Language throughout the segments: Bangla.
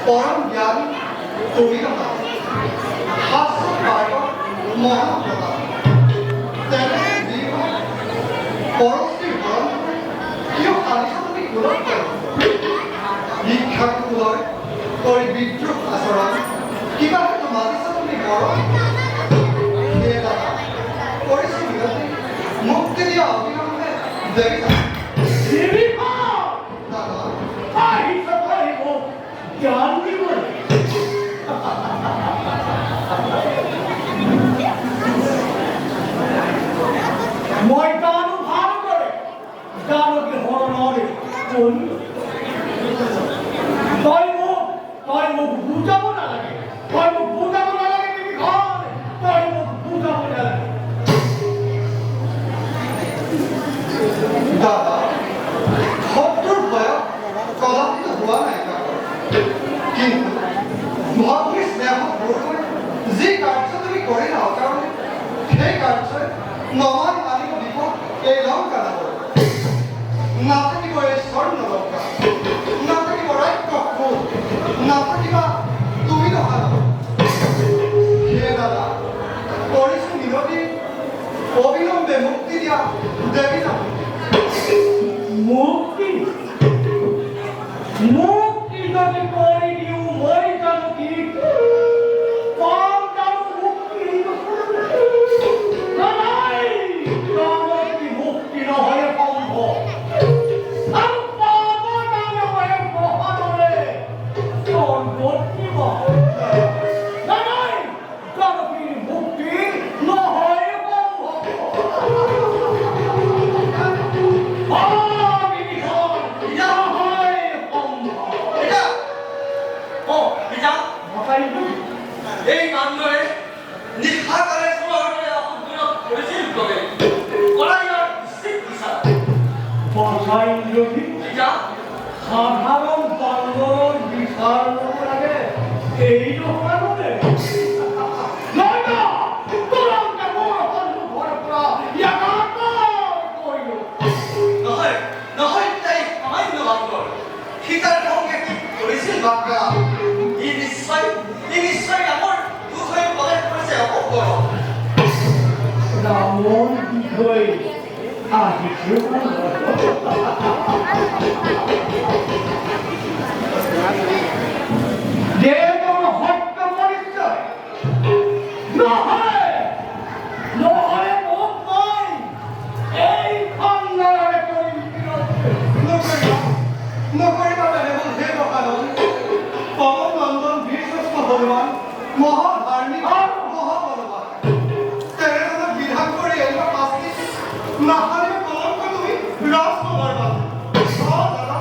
परम ज्ञानी তুমি নহয় শাস্ত্ৰ পাৰ্গত মহাপ্ৰভা তেনে যি হয় পৰশ্ৰী হৰণ কিয় আনিছা তুমি কুলত শিক্ষাক কুলয় কৰি বিদ্ৰোহ আচৰণ কিবা হয়তো মাতিছা তুমি মৰণ সেয়ে দাদা কৰিছো বিৰতি মুক্তি দিয়া অবিলম্বে দেৱিতা জ্ঞান দিব মই গানো ভাল করে গানকে হরণরে করি তই মোক বুঝাবো না লাগে তুমি ঘর তই মোক বুঝাবো না লাগে দাদা শত্ৰুৰ ভয়ত কদাপিত হোৱা নাই কিন্তু ভগ্নী স্নেহক পূৰ্ণ যি কাৰ্য তুমি কৰিলা অকাৰণে সেই কাৰ্যই নমাই আনিব দিব এই লংকা নগৰ নাথাকিব এই স্বৰ্ণ লংকা নাথাকিব ৰাক্ষসবোৰ নাথাকিবা তুমি নহয় সেয়ে দাদা কৰিছো মিনতি অবিলম্বে মুক্তি দিয়া দেৱী নাম মুক্তি যদি করে দিও মই জানো কি পাম জানো মুক্তি নাই কি মুক্তি নহয় সম্ভব আর পাব জানো হয় মহানরে তোর গতি নাই জানো কি মুক্তি নহয় এই কাণ্ডে নিশাকালে সমাজে আপত্তিরত করেছিল তবে কলাইয়ার নিশ্চিত দিশা ভাষাই যদি সাধারণ বান্দর বিশাল লাগে এই কারণে নহয় তাই সামান্য বান্দর সীতার সঙ্গে কি করেছিল বাক্যা এই নিশ্চয় আমার দুঃখে প্রদান করেছে অপকর রামন বিষয় আসিছে দেবর হত্য পরিচয় নহয় মোক নাই এই খণ্ডৰে নকৰিবা বেলেগত হে বকালন পৱন নন্দন বীৰশ্ৰেষ্ঠ হনুমান মহাধাৰ্মিক মহাবলৱান তেনেধৰণে বিধান কৰি এনেকুৱা শাস্তি নাসানিব কলংক তুমি ৰাজসভাৰ বাবে দাদা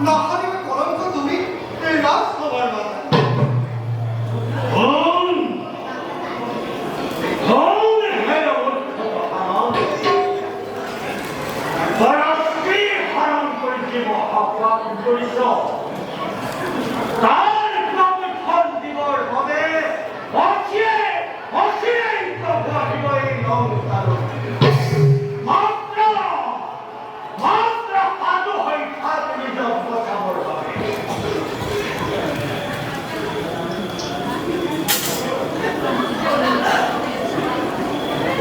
নাসানিব কলংক তুমি এই ৰাজসভাৰ বাবে তার প্রবর্তন দিবর হবে অচিরে প্রভু আহিব এই নমস্কার মাত্র সাধু হৈ থাক নিজক বচাবৰ বাবে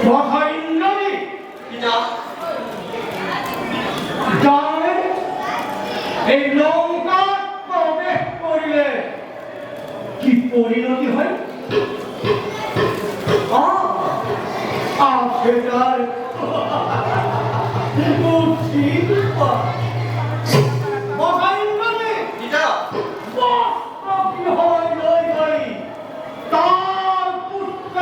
কথা ইন্দ্রনী জানে এই লঙ্কা প্রবেশ করিলে কি পরিণতি হয় সেটার তার পুত্র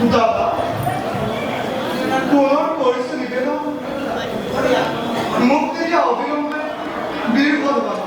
দাদা পুনৰ কৰিছে নিবেদন মুক্তি দিয়া অবিলম্বে বীৰ হনুমান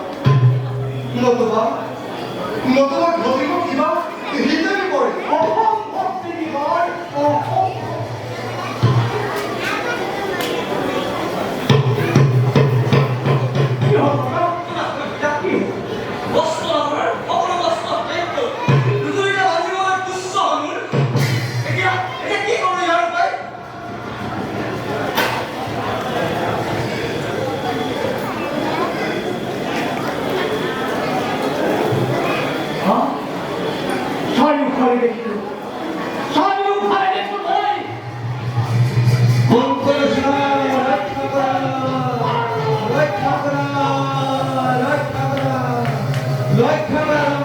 দেখিল স্বামী উদ্ধারে দেখো ভাই মঙ্গল সাহায় রক্ষা করা, রক্ষা করা, রক্ষা করা, রক্ষা করা।